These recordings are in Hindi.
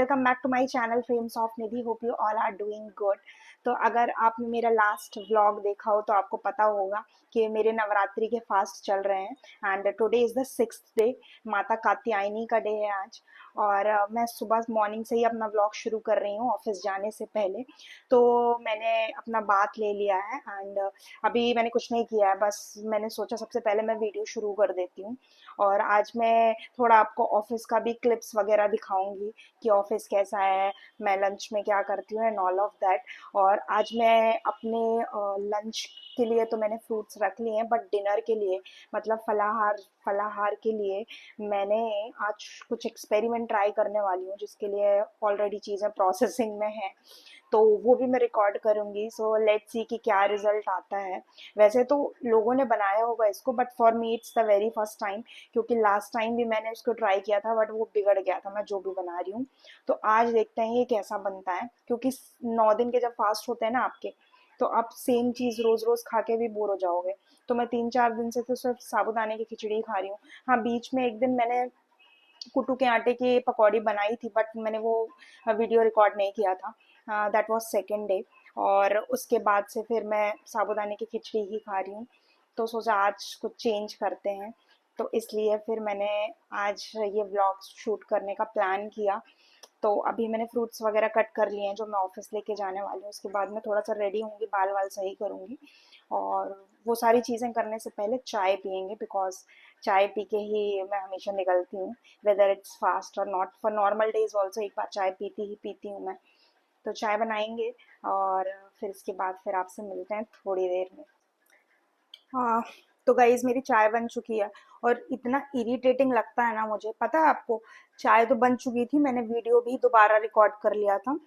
Welcome back to my channel frames of Nidhi. Hope you all are doing good. तो अगर आपने मेरा लास्ट व्लॉग देखा हो तो आपको पता होगा कि मेरे नवरात्रि के फास्ट चल रहे हैं and today is the 6th day. माता कात्यायनी का डे है आज। और मैं सुबह मॉर्निंग से ही अपना व्लॉग शुरू कर रही हूँ ऑफिस जाने से पहले। तो मैंने अपना बात ले लिया है एंड अभी मैंने कुछ नहीं किया है, बस मैंने सोचा सबसे पहले मैं वीडियो शुरू कर देती हूँ। और आज मैं थोड़ा आपको ऑफिस का भी क्लिप्स वगैरह दिखाऊंगी कि ऑफिस कैसा है, मैं लंच में क्या करती हूँ एंड ऑल ऑफ दैट। और आज मैं अपने लंच के लिए तो मैंने फ्रूट्स रख लिए हैं, बट डिनर के लिए मतलब फलाहार फलाहार के लिए मैंने आज कुछ एक्सपेरिमेंट ट्राई करने वाली हूँ, जिसके लिए ऑलरेडी चीज़ें प्रोसेसिंग में हैं। तो वो भी मैं रिकॉर्ड करूँगी। सो लेट्स सी कि क्या रिजल्ट आता है। वैसे तो लोगों ने बनाया होगा इसको, but for me it's the very first time, क्योंकि लास्ट टाइम भी मैंने उसको ट्राई किया था बट वो बिगड़ गया था मैं जो भी बना रही हूँ। तो आज देखते हैं ये कैसा बनता है, क्योंकि 9 दिन के जब फास्ट होते हैं ना आपके, तो आप सेम चीज़ रोज़ रोज़ खा के भी बोर हो जाओगे। तो मैं 3-4 दिन से तो सिर्फ साबूदाने की खिचड़ी खा रही हूँ। हाँ, बीच में एक दिन मैंने कुट्टू के आटे की पकौड़ी बनाई थी, बट मैंने वो वीडियो रिकॉर्ड नहीं किया था। That was second day. और उसके बाद से फिर मैं साबूदाने की खिचड़ी ही खा रही हूँ। तो सोचा आज कुछ चेंज करते हैं, तो इसलिए फिर मैंने आज ये व्लॉग शूट करने का प्लान किया। तो अभी मैंने फ्रूट्स वगैरह कट कर लिए हैं जो मैं ऑफिस लेके जाने वाली हूँ। उसके बाद मैं थोड़ा सा रेडी होंगी, बाल वाल सही करूँगी। और वो सारी चीज़ें करने से पहले चाय पियेंगे, बिकॉज चाय पी के ही मैं हमेशा निकलती हूँ, वेदर इट्स फास्ट और not. For normal days also एक बार चाय पीती ही पीती हूँ मैं। तो चाय बनाएंगे और फिर इसके बाद फिर आपसे मिलते हैं थोड़ी देर में। हाँ, तो गाइज मेरी चाय बन चुकी है। और इतना इरिटेटिंग लगता है ना मुझे, पता है आपको। चाय तो बन चुकी थी, मैंने वीडियो भी दोबारा रिकॉर्ड कर लिया था।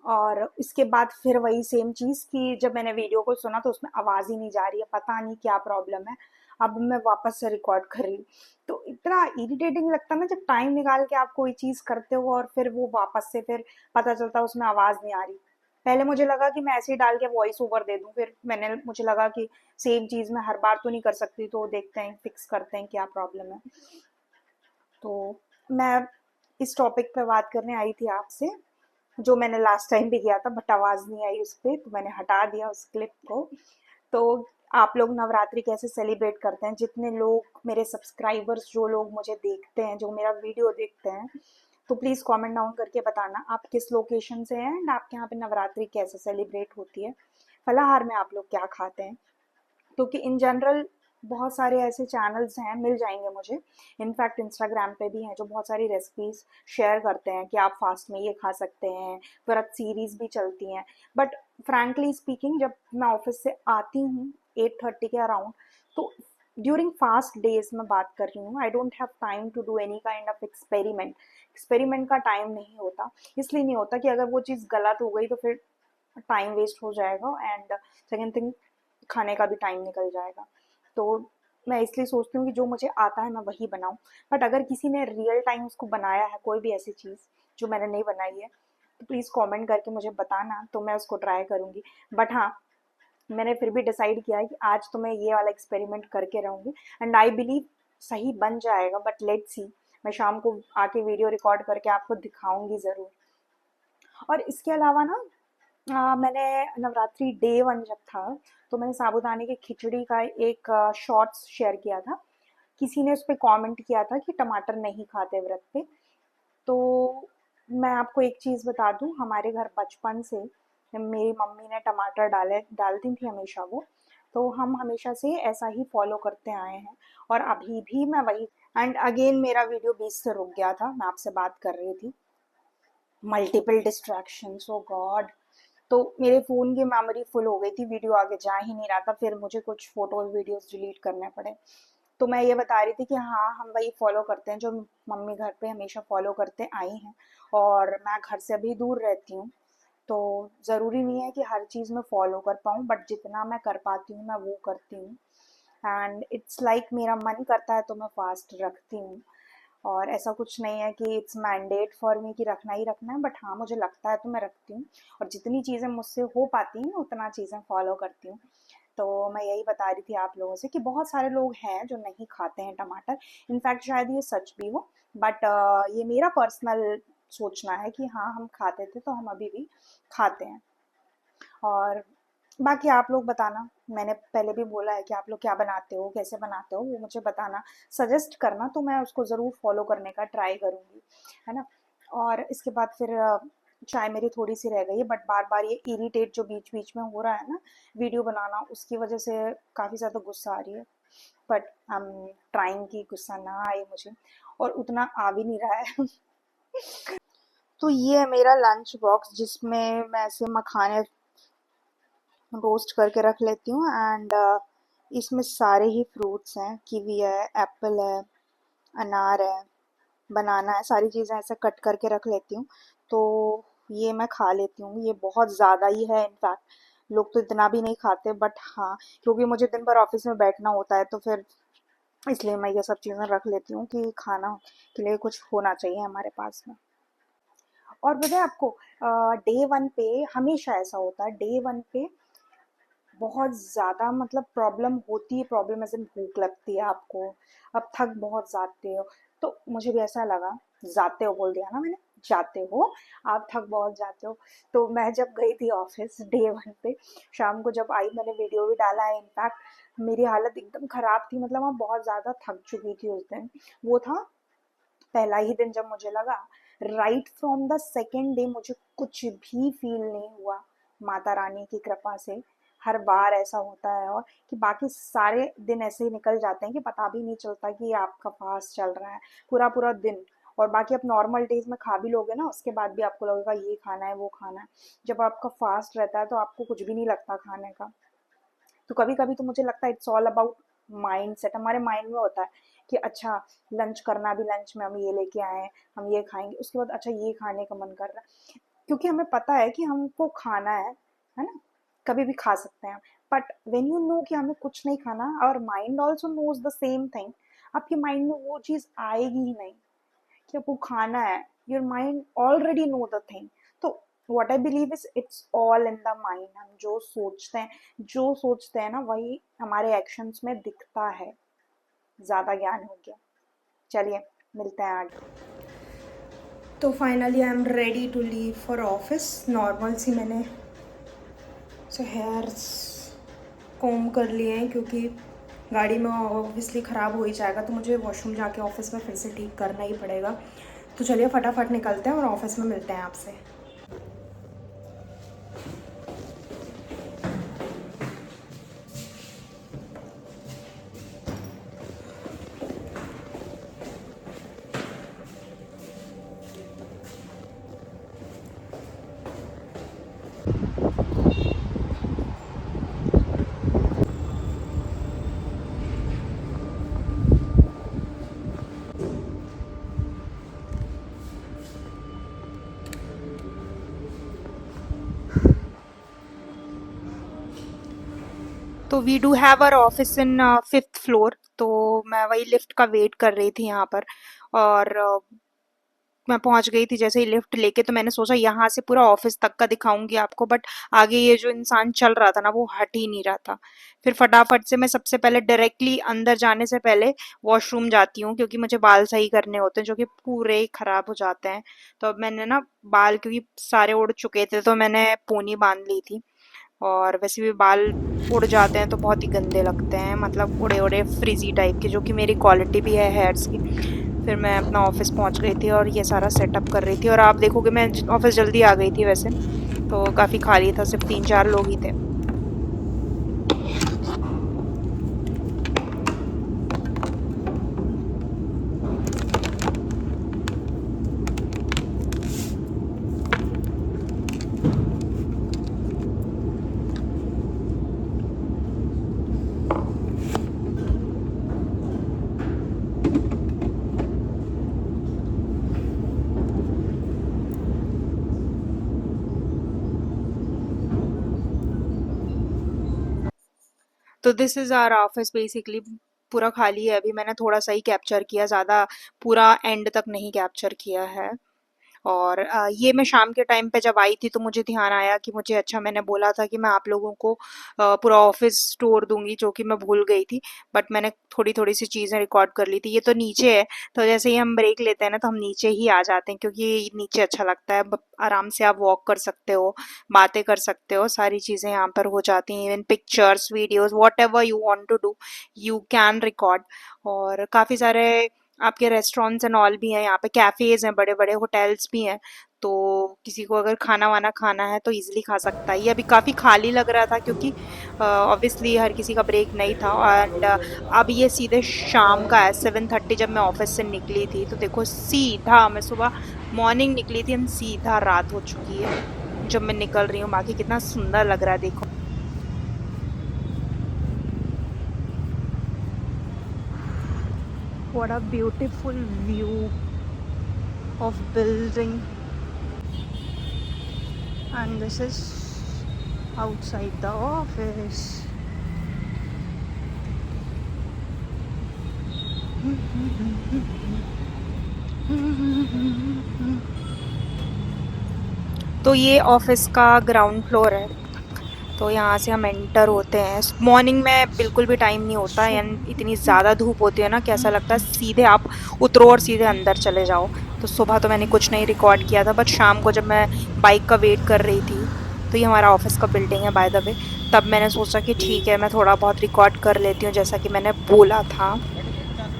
और इसके बाद फिर वही सेम चीज़ कि जब मैंने वीडियो को सुना तो उसमें आवाज़ ही नहीं जा रही है, पता नहीं क्या प्रॉब्लम है। अब मैं वापस से रिकॉर्ड कर रही हूँ। तो इतना इरिटेटिंग लगता है ना जब टाइम निकाल के आप कोई चीज़ करते हो और फिर वो वापस से फिर पता चलता है उसमें आवाज़ नहीं आ रही। पहले मुझे लगा कि मैं ऐसे ही डाल के वॉइस ओवर दे दूं, फिर मुझे लगा कि सेम चीज़ मैं हर बार तो नहीं कर सकती, तो देखते हैं फिक्स करते हैं क्या प्रॉब्लम है। तो मैं इस टॉपिक पे बात करने आई थी आपसे, जो मैंने लास्ट टाइम भी किया था बट आवाज़ नहीं आई उस पर, तो मैंने हटा दिया उस क्लिप को। तो आप लोग नवरात्रि कैसे सेलिब्रेट करते हैं? जितने लोग मेरे सब्सक्राइबर्स, जो लोग मुझे देखते हैं, जो मेरा वीडियो देखते हैं, तो प्लीज़ कमेंट डाउन करके बताना आप किस लोकेशन से हैं एंड आपके यहाँ पे नवरात्रि कैसे सेलिब्रेट होती है। फलाहार में आप लोग क्या खाते हैं? क्योंकि इन जनरल बहुत सारे ऐसे चैनल्स हैं, मिल जाएंगे मुझे। इनफैक्ट इंस्टाग्राम पे भी हैं जो बहुत सारी रेसिपीज शेयर करते हैं कि आप फास्ट में ये खा सकते हैं। फिर अब सीरीज भी चलती हैं। बट फ्रैंकली स्पीकिंग, जब मैं ऑफिस से आती हूँ 8:30 के अराउंड, तो ड्यूरिंग फास्ट डेज में बात कर रही हूँ, I don't have time to do any kind of experiment. Experiment का टाइम नहीं होता। इसलिए नहीं होता कि अगर वो चीज़ गलत हो गई तो फिर टाइम वेस्ट हो जाएगा एंड सेकेंड थिंग, खाने का भी टाइम निकल जाएगा। तो मैं इसलिए सोचती हूँ कि जो मुझे आता है मैं वही बनाऊँ। बट अगर किसी ने रियल टाइम उसको बनाया है, कोई भी ऐसी चीज़ जो मैंने नहीं बनाई है, तो प्लीज़ कमेंट करके मुझे बताना, तो मैं उसको ट्राई करूँगी। बट हाँ, मैंने फिर भी डिसाइड किया है कि आज तो मैं ये वाला एक्सपेरिमेंट करके रहूँगी एंड आई बिलीव सही बन जाएगा, बट लेट्स सी। मैं शाम को आके वीडियो रिकॉर्ड करके आपको दिखाऊंगी ज़रूर। और इसके अलावा ना, मैंने नवरात्रि डे 1 जब था, तो मैंने साबूदाने की खिचड़ी का एक शॉर्ट्स शेयर किया था। किसी ने उस पर कॉमेंट किया था कि टमाटर नहीं खाते व्रत पे। तो मैं आपको एक चीज़ बता दूं, हमारे घर बचपन से मेरी मम्मी ने टमाटर डालती थी हमेशा वो। तो हम हमेशा से ऐसा ही फॉलो करते आए हैं। और अभी भी मैं वही। एंड अगेन मेरा वीडियो बीच से रुक गया था, मैं आपसे बात कर रही थी। मल्टीपल डिस्ट्रैक्शंस, ओ गॉड। तो मेरे फ़ोन की मेमोरी फुल हो गई थी, वीडियो आगे जा ही नहीं रहा था, फिर मुझे कुछ फ़ोटोज़ वीडियोज़ डिलीट करने पड़े। तो मैं ये बता रही थी कि हाँ, हम वही फॉलो करते हैं जो मम्मी घर पे हमेशा फॉलो करते आई हैं। और मैं घर से अभी दूर रहती हूँ, तो ज़रूरी नहीं है कि हर चीज़ में फॉलो कर पाऊँ, बट जितना मैं कर पाती हूँ मैं वो करती हूँ। एंड इट्स लाइक मेरा मन करता है तो मैं फास्ट रखती हूँ। और ऐसा कुछ नहीं है कि इट्स मैंडेट फॉर मी कि रखना ही रखना है, बट हाँ, मुझे लगता है तो मैं रखती हूँ। और जितनी चीज़ें मुझसे हो पाती हैं उतना चीज़ें फॉलो करती हूँ। तो मैं यही बता रही थी आप लोगों से कि बहुत सारे लोग हैं जो नहीं खाते हैं टमाटर। इनफैक्ट शायद ये सच भी हो, बट ये मेरा पर्सनल सोचना है कि हाँ हम खाते थे तो हम अभी भी खाते हैं। और बाकी आप लोग बताना, मैंने पहले भी बोला है कि आप लोग क्या बनाते हो, कैसे बनाते हो, वो मुझे बताना, सजेस्ट करना, तो मैं उसको ज़रूर फॉलो करने का ट्राई करूँगी, है ना। और इसके बाद फिर चाय मेरी थोड़ी सी रह गई है, बट बार बार ये इरिटेट जो बीच बीच में हो रहा है ना वीडियो बनाना, उसकी वजह से काफ़ी ज़्यादा गुस्सा आ रही है। बट आई एम ट्राइंग कि गुस्सा ना आए मुझे, और उतना आ भी नहीं रहा है। तो ये है मेरा लंच बॉक्स, जिसमें मैं ऐसे मखाने रोस्ट करके रख लेती हूँ। एंड इसमें सारे ही फ्रूट्स हैं, कीवी है, एप्पल है, अनार है, बनाना है, सारी चीज़ें ऐसे कट करके रख लेती हूँ। तो ये मैं खा लेती हूँ, ये बहुत ज़्यादा ही है इनफैक्ट, लोग तो इतना भी नहीं खाते, बट हाँ क्योंकि मुझे दिन भर ऑफिस में बैठना होता है तो फिर इसलिए मैं ये सब चीज़ें रख लेती हूँ कि खाना के लिए कुछ होना चाहिए हमारे पास में। और पता है आपको, डे वन पे हमेशा ऐसा होता है, डे वन पे बहुत ज़्यादा मतलब प्रॉब्लम होती है, प्रॉब्लम ऐसे भूख लगती है आपको, अब थक बहुत जाते हो। तो मुझे भी ऐसा लगा, जाते हो बोल दिया ना मैंने, जाते हो, आप थक बहुत जाते हो। तो मैं जब गई थी ऑफिस डे वन पे, शाम को जब आई, मैंने वीडियो भी डाला है इनफैक्ट, मेरी हालत एकदम खराब थी, मतलब मैं बहुत ज़्यादा थक चुकी थी उस दिन। वो था पहला ही दिन जब मुझे लगा, right from the second day मुझे कुछ भी फील नहीं हुआ, माता रानी की कृपा से। हर बार ऐसा होता है, और कि बाकी सारे दिन ऐसे ही निकल जाते हैं कि पता भी नहीं चलता कि आपका फास्ट चल रहा है पूरा पूरा दिन। और बाकी आप नॉर्मल डेज में खा भी लोगे ना, उसके बाद भी आपको लगेगा ये खाना है वो खाना है। जब आपका फास्ट रहता है तो आपको कुछ भी नहीं लगता खाने का। तो कभी कभी तो मुझे लगता है it's all about mind set, हमारे माइंड में होता है कि अच्छा लंच करना, भी लंच में हम ये लेके आए हैं, हम ये खाएंगे, उसके बाद अच्छा ये खाने का मन कर रहा है, क्योंकि हमें पता है कि हमको खाना है ना, कभी भी खा सकते हैं। बट वेन यू नो कि हमें कुछ नहीं खाना, और mind also knows the same thing, आपके माइंड में वो चीज आएगी ही नहीं कि आपको खाना है। Your mind already know the thing. तो what I believe is it's all in the mind, हम जो सोचते हैं ना वही हमारे एक्शंस में दिखता है। ज्यादा ज्ञान हो गया, चलिए मिलते हैं आगे। तो finally I am ready to leave for office. Normal सी मैंने हेयर्स कोम कर लिए हैं, क्योंकि गाड़ी में ऑब्वियसली ख़राब हो ही जाएगा, तो मुझे वॉशरूम जाके ऑफिस में फिर से ठीक करना ही पड़ेगा। तो चलिए फटाफट निकलते हैं और ऑफिस में मिलते हैं आपसे। तो we do have our office in fifth floor, तो मैं वही लिफ्ट का वेट कर रही थी यहाँ पर। और मैं पहुंच गई थी जैसे ही लिफ्ट लेके, तो मैंने सोचा यहाँ से पूरा ऑफिस तक का दिखाऊंगी आपको, बट आगे ये जो इंसान चल रहा था ना वो हट ही नहीं रहा था। फिर फटाफट से मैं सबसे पहले डायरेक्टली अंदर जाने से पहले वॉशरूम जाती हूँ, क्योंकि मुझे बाल सही करने होते हैं जो कि पूरे खराब हो जाते हैं। तो अब मैंने ना बाल, क्योंकि सारे उड़ चुके थे, तो मैंने पोनी बांध ली थी। और वैसे भी बाल उड़ जाते हैं तो बहुत ही गंदे लगते हैं, मतलब उड़े उड़े फ्रिजी टाइप के, जो कि मेरी क्वालिटी भी है हेयर्स की। फिर मैं अपना ऑफिस पहुंच गई थी और ये सारा सेटअप कर रही थी, और आप देखोगे मैं ऑफिस जल्दी आ गई थी वैसे, तो काफ़ी खाली था, सिर्फ 3-4 लोग ही थे। तो this is our office basically, पूरा खाली है। अभी मैंने थोड़ा सा ही कैप्चर किया, ज़्यादा पूरा एंड तक नहीं कैप्चर किया है। और ये मैं शाम के टाइम पे जब आई थी तो मुझे ध्यान आया कि मुझे, अच्छा मैंने बोला था कि मैं आप लोगों को पूरा ऑफिस टूर दूंगी, जो कि मैं भूल गई थी। बट मैंने थोड़ी थोड़ी सी चीज़ें रिकॉर्ड कर ली थी। ये तो नीचे है, तो जैसे ही हम ब्रेक लेते हैं ना तो हम नीचे ही आ जाते हैं, क्योंकि नीचे अच्छा लगता है। आराम से आप वॉक कर सकते हो, बातें कर सकते हो, सारी चीज़ें यहाँ पर हो जाती हैं। Even pictures, videos, whatever you want to do you can record. और काफ़ी सारे आपके रेस्टोरेंट्स एंड ऑल भी हैं यहाँ पे, कैफ़ेज़ हैं, बड़े बड़े होटल्स भी हैं। तो किसी को अगर खाना वाना खाना है तो इजीली खा सकता है। ये अभी काफ़ी खाली लग रहा था, क्योंकि ऑब्वियसली हर किसी का ब्रेक नहीं था। एंड अब ये सीधे शाम का है, 7:30 जब मैं ऑफिस से निकली थी, तो देखो सीधा मैं सुबह मॉर्निंग निकली थी एंड सीधा रात हो चुकी है जब मैं निकल रही हूँ। बाकी कितना सुंदर लग रहा है, देखो। What a beautiful view of building, and this is outside the office. तो ये ऑफिस का ग्राउंड फ्लोर है। तो यहाँ से हम एंटर होते हैं। मॉर्निंग में बिल्कुल भी टाइम नहीं होता, एंड इतनी ज़्यादा धूप होती है ना कि ऐसा लगता है सीधे आप उतरो और सीधे अंदर चले जाओ। तो सुबह तो मैंने कुछ नहीं रिकॉर्ड किया था, बट शाम को जब मैं बाइक का वेट कर रही थी, तो ये हमारा ऑफिस का बिल्डिंग है बाय द वे, तब मैंने सोचा कि ठीक है मैं थोड़ा बहुत रिकॉर्ड कर लेती हूँ, जैसा कि मैंने बोला था।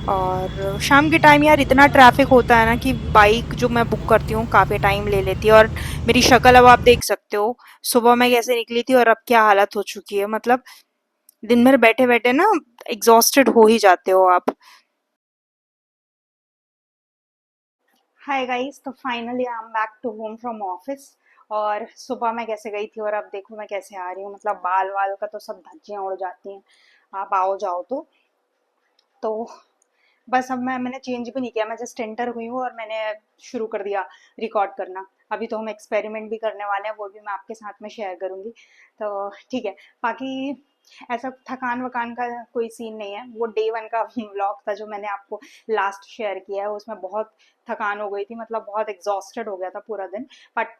और शाम के टाइम यार इतना ट्रैफिक होता है ना कि बाइक जो मैं बुक करती हूँ काफ़ी टाइम ले लेती है। और मेरी शक्ल अब आप देख सकते हो, सुबह मैं कैसे निकली थी और अब क्या हालत हो चुकी है। मतलब दिन भर बैठे बैठे ना एग्जॉस्टेड हो ही जाते हो आप। हाय गाइस, तो finally I am back to home from office. और सुबह मैं कैसे गई थी और अब देखो मैं कैसे आ रही हूँ। मतलब बाल वाल का तो सब धज्जियां उड़ जाती हैं आप आओ जाओ तो बस अब मैंने चेंज भी नहीं किया। मैं जस्ट एंटर हुई हूँ और मैंने शुरू कर दिया रिकॉर्ड करना। अभी तो हम एक्सपेरिमेंट भी करने वाले हैं, वो भी मैं आपके साथ में शेयर करूंगी। तो ठीक है। बाकी ऐसा थकान वकान का कोई सीन नहीं है। वो डे 1 का व्लॉग था जो मैंने आपको लास्ट शेयर किया है, उसमें बहुत थकान हो गई थी। मतलब बहुत एग्जॉस्टेड हो गया था पूरा दिन। But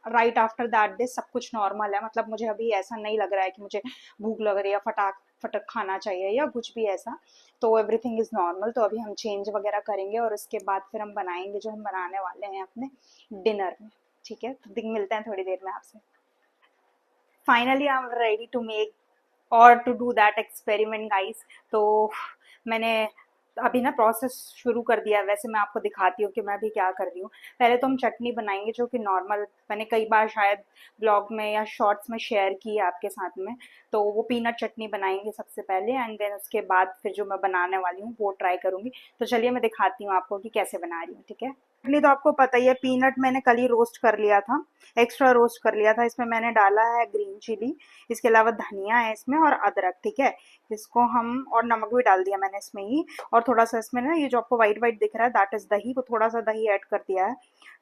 right after that day सब कुछ नॉर्मल है। मतलब मुझे अभी ऐसा नहीं लग रहा है कि मुझे भूख लग रही है, फटाक फटक खाना चाहिए या कुछ भी ऐसा। तो एवरीथिंग इज नॉर्मल। तो अभी हम चेंज वगैरह करेंगे और उसके बाद फिर हम बनाएंगे जो हम बनाने वाले हैं अपने डिनर में। ठीक है, तो दिन मिलते हैं थोड़ी देर में आपसे। Finally I am ready to make और to do that experiment guys. तो मैंने अभी ना प्रोसेस शुरू कर दिया है। वैसे मैं आपको दिखाती हूँ कि मैं अभी क्या कर रही हूँ। पहले तो हम चटनी बनाएंगे, जो कि नॉर्मल मैंने कई बार शायद ब्लॉग में या शॉर्ट्स में शेयर की है आपके साथ में। तो वो पीनट चटनी बनाएंगे सबसे पहले, एंड देन उसके बाद फिर जो मैं बनाने वाली हूँ वो ट्राई करूंगी। तो चलिए मैं दिखाती हूँ आपको कि कैसे बना रही हूँ। ठीक है, चटनी तो आपको पता ही है। पीनट मैंने कल ही रोस्ट कर लिया था, एक्स्ट्रा रोस्ट कर लिया था। इसमें मैंने डाला है ग्रीन चिली, इसके अलावा धनिया है इसमें और अदरक। ठीक है, इसको हम, और नमक भी डाल दिया मैंने इसमें ही। और थोड़ा सा इसमें ना ये जो आपको वाइट वाइट दिख रहा है दैट इज दही, वो थोड़ा सा दही ऐड कर दिया है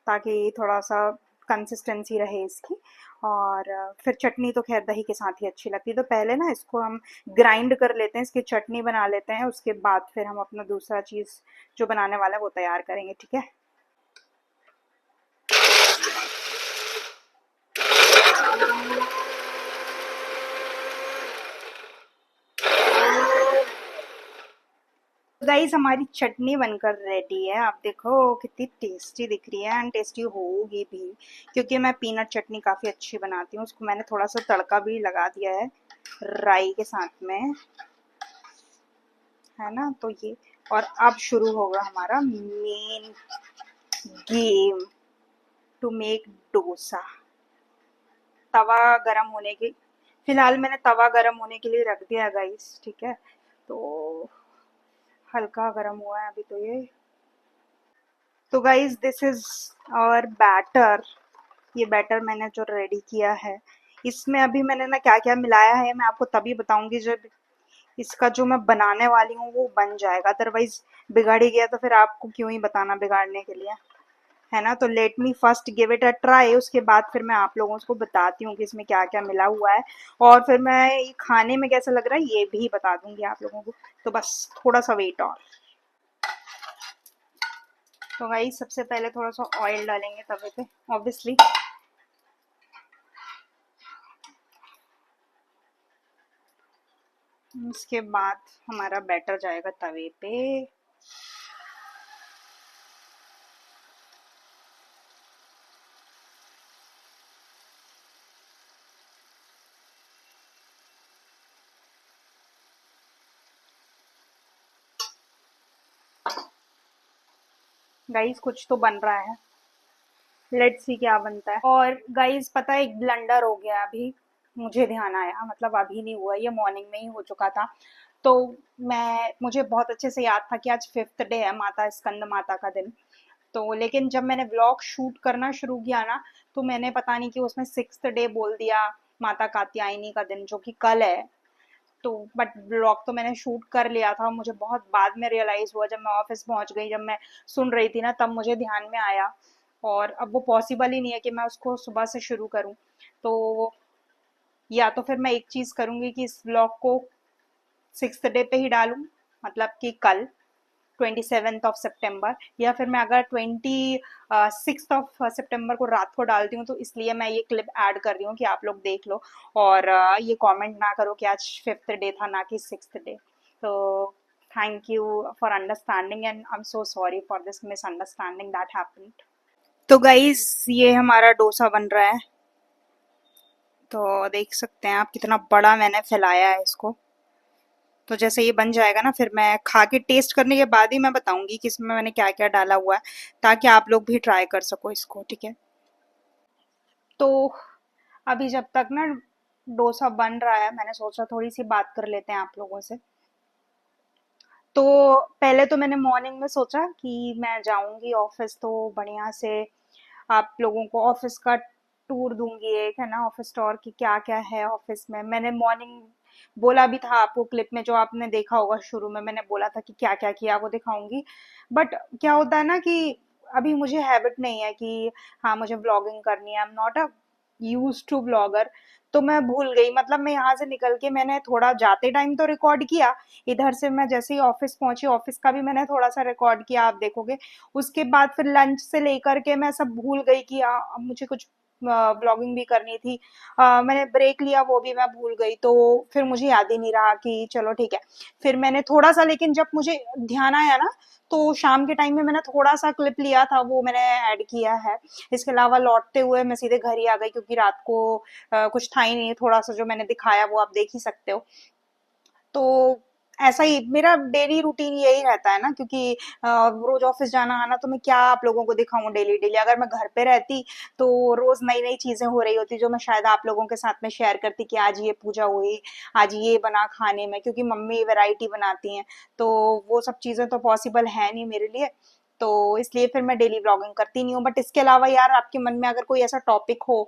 ताकि थोड़ा सा कंसिस्टेंसी रहे इसकी। और फिर चटनी तो खैर दही के साथ ही अच्छी लगती है। तो पहले ना इसको हम ग्राइंड कर लेते हैं, इसकी चटनी बना लेते हैं। उसके बाद फिर हम अपना दूसरा चीज़ जो बनाने वाला है वो तैयार करेंगे। ठीक है, गाइस हमारी चटनी बनकर रेडी है। आप देखो कितनी टेस्टी दिख रही है, एंड टेस्टी होगी भी, क्योंकि मैं पीनट चटनी काफ़ी अच्छी बनाती हूँ। उसको मैंने थोड़ा सा तड़का भी लगा दिया है राई के साथ में, है ना। तो ये, और अब शुरू होगा हमारा main game, to make dosa. तवा गरम होने की, फिलहाल मैंने तवा गरम होने के लिए रख दिया है गाइस। ठीक है, तो हल्का गरम हुआ है अभी तो ये। तो गाइज दिस इज और बैटर। ये बैटर मैंने जो रेडी किया है, इसमें अभी मैंने ना क्या क्या मिलाया है मैं आपको तभी बताऊंगी जब इसका जो मैं बनाने वाली हूँ वो बन जाएगा। अदरवाइज बिगाड़ ही गया तो फिर आपको क्यों ही बताना बिगाड़ने के लिए, है ना। तो let me first give it a try, उसके बाद फिर मैं आप लोगों को बताती हूँ कि इसमें क्या क्या मिला हुआ है। और फिर मैं ये खाने में कैसा लग रहा है ये भी बता दूंगी आप लोगों को। तो बस थोड़ा सा वेट और। तो गाइस सबसे पहले थोड़ा सा ऑयल डालेंगे तवे पे, ऑब्वियसली। उसके बाद हमारा बैटर जाएगा तवे पे। गाइस कुछ तो बन रहा है, लेट्स सी क्या बनता है। और गाइस पता है एक ब्लंडर हो गया अभी, मुझे ध्यान आया, मतलब अभी नहीं हुआ, ये मॉर्निंग में ही हो चुका था। तो मुझे बहुत अच्छे से याद था कि आज 5th डे है, माता स्कंद माता का दिन। तो लेकिन जब मैंने व्लॉग शूट करना शुरू किया ना, तो मैंने पता नहीं कि उसमें 6th डे बोल दिया, माता कात्यायनी का दिन, जो कि कल है। तो बट व्लॉग तो मैंने शूट कर लिया था, मुझे बहुत बाद में रियलाइज हुआ, जब मैं ऑफिस पहुंच गई, जब मैं सुन रही थी ना, तब मुझे ध्यान में आया। और अब वो पॉसिबल ही नहीं है कि मैं उसको सुबह से शुरू करूं। तो या तो फिर मैं एक चीज करूंगी कि इस व्लॉग को 6th डे पे ही डालूं, मतलब कि कल 27th ऑफ सितंबर, या फिर मैं अगर 26th ऑफ सितंबर को रात को डालती हूँ, तो इसलिए मैं ये क्लिप ऐड कर रही हूँ कि आप लोग देख लो। और ये कमेंट ना करो कि आज 5th डे था ना कि 6th डे। तो thank you for understanding and I am so sorry for this misunderstanding that happened. तो गाइज ये हमारा डोसा बन रहा है। तो देख सकते हैं आप कितना बड़ा मैंने फैलाया है इसको। तो जैसे ये बन जाएगा ना, फिर मैं खा के टेस्ट करने के बाद ही मैं बताऊंगी कि इसमें मैंने क्या क्या डाला हुआ है, ताकि आप लोग भी ट्राई कर सको इसको, ठीक है। तो अभी जब तक ना डोसा बन रहा है, मैंने सोचा थोड़ी सी बात कर लेते हैं आप लोगों से। तो पहले तो मैंने मॉर्निंग में सोचा कि मैं जाऊंगी ऑफिस, तो बढ़िया से आप लोगों को ऑफिस का टूर दूंगी, एक है ना ऑफिस टूर, की क्या क्या है ऑफिस में। मैंने मॉर्निंग बोला भी था आपको, क्लिप में जो आपने देखा होगा शुरू में, मैंने बोला था कि क्या क्या किया वो दिखाऊंगी। बट क्या होता है ना कि अभी मुझे हैबिट नहीं है कि हाँ मुझे व्लॉगिंग करनी है, I am not a use to blogger. तो मैं भूल गई, मतलब मैं यहाँ से निकल के मैंने थोड़ा जाते टाइम तो रिकॉर्ड किया, इधर से मैं जैसे ही ऑफिस पहुंची, ऑफिस का भी मैंने थोड़ा सा रिकॉर्ड किया, आप देखोगे। उसके बाद फिर लंच से लेकर के मैं सब भूल गई कि अब मुझे कुछ ब्लॉगिंग भी करनी थी। मैंने ब्रेक लिया, वो भी मैं भूल गई, तो फिर मुझे याद ही नहीं रहा कि चलो ठीक है। फिर मैंने थोड़ा सा, लेकिन जब मुझे ध्यान आया ना, तो शाम के टाइम में मैंने थोड़ा सा क्लिप लिया था, वो मैंने ऐड किया है। इसके अलावा लौटते हुए मैं सीधे घर ही आ गई, क्योंकि रात को कुछ था ही नहीं, थोड़ा सा जो मैंने दिखाया वो आप देख ही सकते हो। तो ऐसा ही मेरा डेली रूटीन यही रहता है ना, क्योंकि रोज ऑफिस जाना आना, तो मैं क्या आप लोगों को दिखाऊं डेली डेली। अगर मैं घर पे रहती तो रोज नई नई चीजें हो रही होती, जो मैं शायद आप लोगों के साथ में शेयर करती कि आज ये पूजा हुई, आज ये बना खाने में, क्योंकि मम्मी वैरायटी बनाती हैं। तो वो सब चीजें तो पॉसिबल है नहीं मेरे लिए, तो इसलिए फिर मैं डेली व्लॉगिंग करती नहीं हूँ। बट इसके अलावा यार, आपके मन में अगर कोई ऐसा टॉपिक हो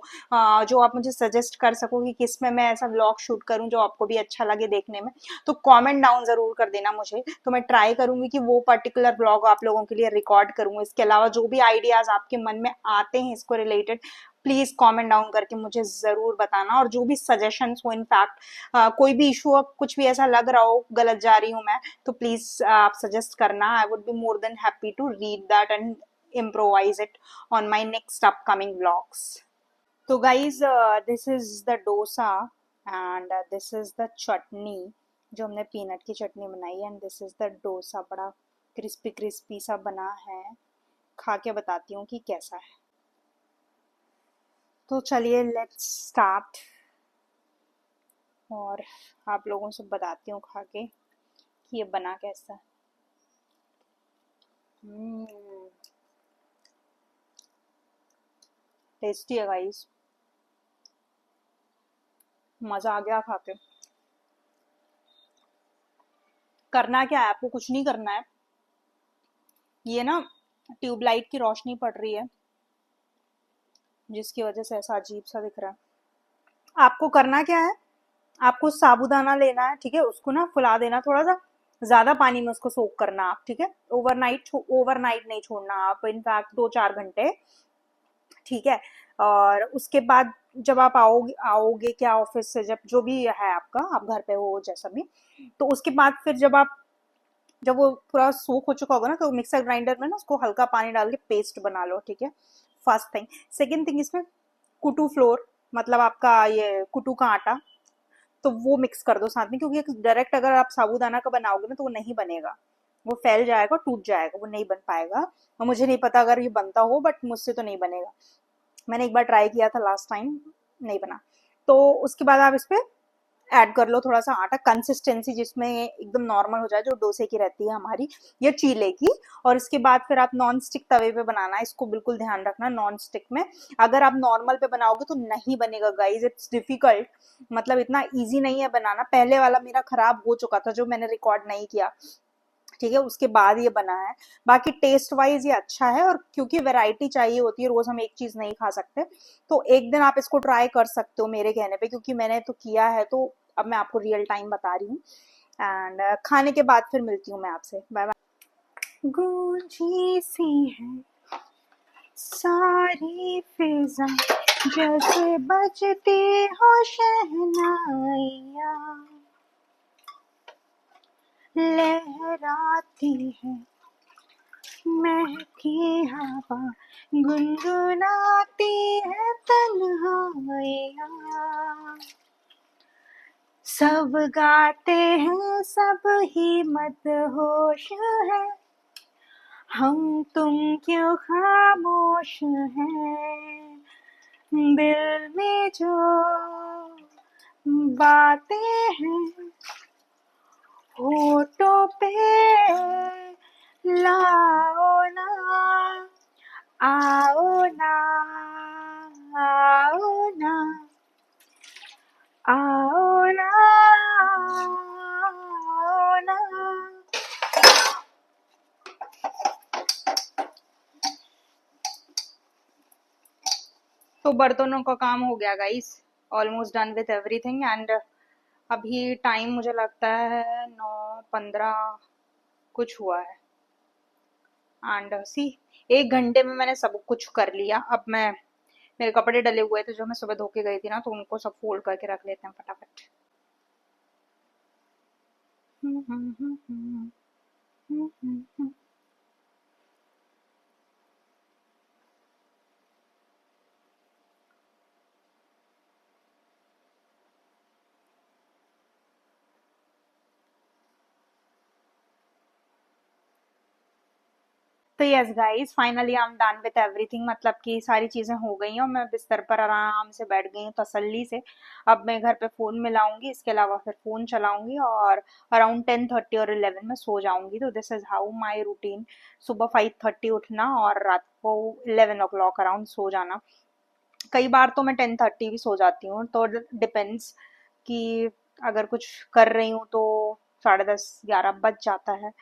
जो आप मुझे सजेस्ट कर सको कि किस में मैं ऐसा व्लॉग शूट करूं जो आपको भी अच्छा लगे देखने में, तो कमेंट डाउन जरूर कर देना मुझे, तो मैं ट्राई करूंगी कि वो पर्टिकुलर ब्लॉग आप लोगों के लिए रिकॉर्ड करूँ। इसके अलावा जो भी आइडियाज आपके मन में आते हैं इसको रिलेटेड, प्लीज कमेंट डाउन करके मुझे जरूर बताना। और जो भी सजेशंस हो, इनफैक्ट कोई भी इशू हो, कुछ भी ऐसा लग रहा हो गलत जा रही हूँ मैं, तो प्लीज आप सजेस्ट करना। I would be more than happy to read that and improvise it on my next upcoming vlogs. So guys, this is the dosa and this is the chutney, जो हमने पीनट की चटनी बनाई है, and this is the dosa. बड़ा क्रिस्पी क्रिस्पी सा बना है, खा के बताती हूँ कि कैसा है। तो चलिए लेट्स स्टार्ट, और आप लोगों से बताती हूँ खा के कि ये बना कैसा है। टेस्टी है गाइस, मजा आ गया खा के। करना क्या है आपको, कुछ नहीं करना है। ये ना ट्यूबलाइट की रोशनी पड़ रही है, जिसकी वजह से ऐसा अजीब सा दिख रहा है। आपको करना क्या है, आपको साबूदाना लेना है, ठीक है, उसको ना फुला देना थोड़ा सा, ज्यादा पानी में उसको सोक करना आप, ठीक है। ओवरनाइट नहीं छोड़ना आप, इनफैक्ट 2-4 घंटे, ठीक है। और उसके बाद जब आप आओगे आओगे क्या ऑफिस से, जब जो भी है आपका, आप घर पे हो जैसा भी, तो उसके बाद फिर जब आप जब वो पूरा सोख हो चुका होगा ना, तो मिक्सर ग्राइंडर में ना उसको हल्का पानी डाल के पेस्ट बना लो, ठीक है। First thing. सेकेंड थिंग, इसमें कुटू फ्लोर, मतलब आपका ये कुटू का आटा, तो वो मिक्स कर दो साथ में, क्योंकि डायरेक्ट अगर आप साबूदाना का बनाओगे ना तो वो नहीं बनेगा, वो फैल जाएगा, टूट जाएगा, वो नहीं बन पाएगा। और मुझे नहीं पता अगर ये बनता हो, बट मुझसे तो नहीं बनेगा। मैंने एक बार ट्राई किया था लास्ट टाइम, नहीं बना। तो उसके बाद आप इस पे ऐड कर लो थोड़ा सा आटा, कंसिस्टेंसी जिसमें एकदम नॉर्मल हो जाए, जो डोसे की रहती है हमारी या चीले की। और इसके बाद फिर आप नॉन स्टिक तवे पे बनाना है, इसको बिल्कुल ध्यान रखना नॉन स्टिक में। अगर आप नॉर्मल पे बनाओगे तो नहीं बनेगा गाइज, इट्स डिफिकल्ट, मतलब इतना इजी नहीं है बनाना। पहले वाला मेरा खराब हो चुका था जो मैंने रिकॉर्ड नहीं किया, ठीक है, उसके बाद ये बना है। बाकी टेस्ट वाइज ये अच्छा है, और क्योंकि वैरायटी चाहिए होती है, रोज हम एक चीज नहीं खा सकते, तो एक दिन आप इसको ट्राई कर सकते हो मेरे कहने पे, क्योंकि मैंने तो किया है, तो अब मैं आपको रियल टाइम बता रही हूँ। एंड खाने के बाद फिर मिलती हूँ मैं आपसे, बाय बाय। गूंजी सी है सारी फिजा, जैसे बजती हो शहनाइयाँ, लहराती है महकी हवा, गुनगुनाती है तन्हाइयाँ, सब गाते हैं सब ही मदहोश है, हम तुम क्यों खामोश हैं, दिल में जो बातें हैं होठों पे लाओ ना, आओ ना, आओ ना, आओ ना, आओ ना। तो बर्तनों का काम हो गया guys, almost done with everything. And अभी टाइम मुझे लगता है 9:15 कुछ हुआ है। एंड सी, 1 घंटे में मैंने सब कुछ कर लिया। अब मैं, मेरे कपड़े डले हुए थे जो मैं सुबह धो के गई थी ना, तो उनको सब फोल्ड करके रख लेते हैं फटाफट। तो yes guys, finally I am done with everything, मतलब कि सारी चीजें हो गई हैं और मैं बिस्तर पर आराम से बैठ गई हूँ तसल्ली से। अब मैं घर पे फोन मिलाऊंगी, इसके अलावा फिर फोन चलाऊंगी, और अराउंड 10:30 और 11 में सो जाऊंगी। तो this is how my routine, सुबह 5:30 उठना और रात को 11 o'clock अराउंड सो जाना। कई बार तो मैं 10:30 भी सो जाती हूँ, तो डिपेंड्स कि अगर कुछ कर रही हूँ तो 10:30 11 बज जाता है,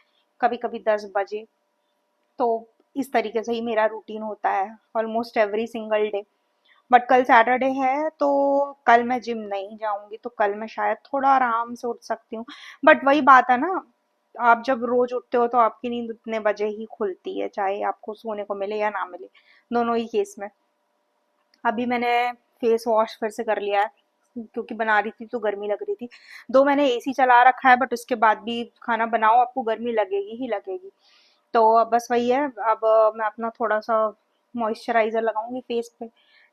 कभी कभी 10 बजे। तो इस तरीके से ही मेरा रूटीन होता है almost every single day. But कल सैटरडे है, तो कल मैं जिम नहीं जाऊंगी, तो कल मैं शायद थोड़ा आराम से उठ सकती हूँ। बट वही बात है ना, आप जब रोज उठते हो तो आपकी नींद उतने बजे ही खुलती है, चाहे आपको सोने को मिले या ना मिले, दोनों ही केस में। अभी मैंने फेस वॉश फिर से कर लिया है, क्योंकि बना रही थी तो गर्मी लग रही थी। दो मैंने एसी चला रखा है, बट उसके बाद भी खाना बनाओ आपको गर्मी लगेगी ही लगेगी। तो अब बस वही है। अब मैं अपना थोड़ा सा मॉइस्चराइजर लगाऊंगी फेस पे।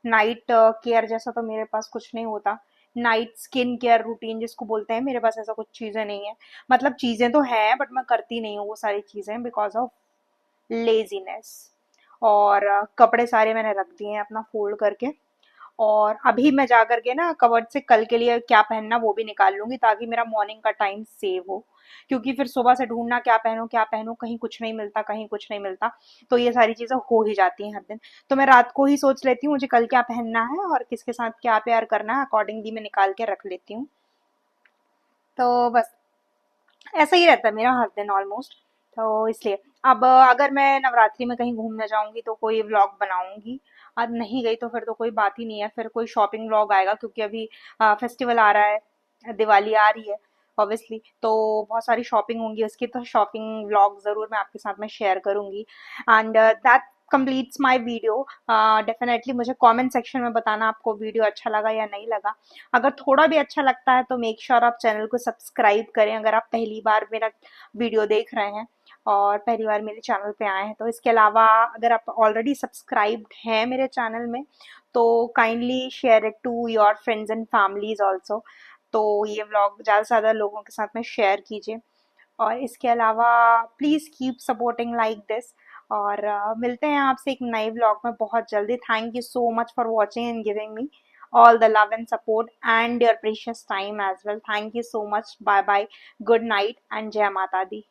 नाइट केयर जैसा तो मेरे पास कुछ नहीं होता, नाइट स्किन केयर रूटीन जिसको बोलते हैं, मेरे पास ऐसा कुछ चीजें नहीं है। मतलब चीजें तो हैं, बट मैं करती नहीं हूँ वो सारी चीजें, बिकॉज ऑफ लेजीनेस। और कपड़े सारे मैंने रख दिए हैं अपना फोल्ड करके। और अभी मैं जा करके ना कबर्ड से कल के लिए क्या पहनना वो भी निकाल लूंगी, ताकि मेरा मॉर्निंग का टाइम सेव हो। क्योंकि फिर सुबह से ढूंढना क्या पहनूं, कहीं कुछ नहीं मिलता, कहीं कुछ नहीं मिलता, तो ये सारी चीजें हो ही जाती हैं हर दिन। तो मैं रात को ही सोच लेती हूँ मुझे कल क्या पहनना है और किसके साथ क्या प्यार करना है, अकॉर्डिंगली मैं निकाल के रख लेती हूँ। तो बस ऐसा ही रहता है मेरा हर दिन ऑलमोस्ट। तो इसलिए अब अगर मैं नवरात्रि में कहीं घूमने जाऊंगी तो कोई व्लॉग बनाऊंगी। आज नहीं गई तो फिर तो कोई बात ही नहीं है, फिर कोई शॉपिंग व्लॉग आएगा, क्योंकि अभी फेस्टिवल आ रहा है, दिवाली आ रही है ऑब्वियसली, तो बहुत सारी शॉपिंग होंगी, उसकी तो शॉपिंग व्लॉग जरूर मैं आपके साथ में शेयर करूंगी। And that completes my video. Definitely मुझे कमेंट सेक्शन में बताना आपको वीडियो अच्छा लगा या नहीं लगा। अगर थोड़ा भी अच्छा लगता है तो मेक श्योर आप चैनल को सब्सक्राइब करें अगर आप पहली बार मेरा वीडियो देख रहे हैं और पहली बार मेरे चैनल पे आए हैं तो। इसके अलावा अगर आप ऑलरेडी सब्सक्राइब्ड हैं मेरे चैनल में तो kindly share it to your friends and families also. तो ये व्लॉग ज़्यादा से ज़्यादा लोगों के साथ में शेयर कीजिए। और इसके अलावा please keep supporting like this. और मिलते हैं आपसे एक नए व्लॉग में बहुत जल्दी। Thank you so much for watching and giving me all the love and support and your precious time as well. Thank you so much. Bye bye. Good night and Jai Mata Di.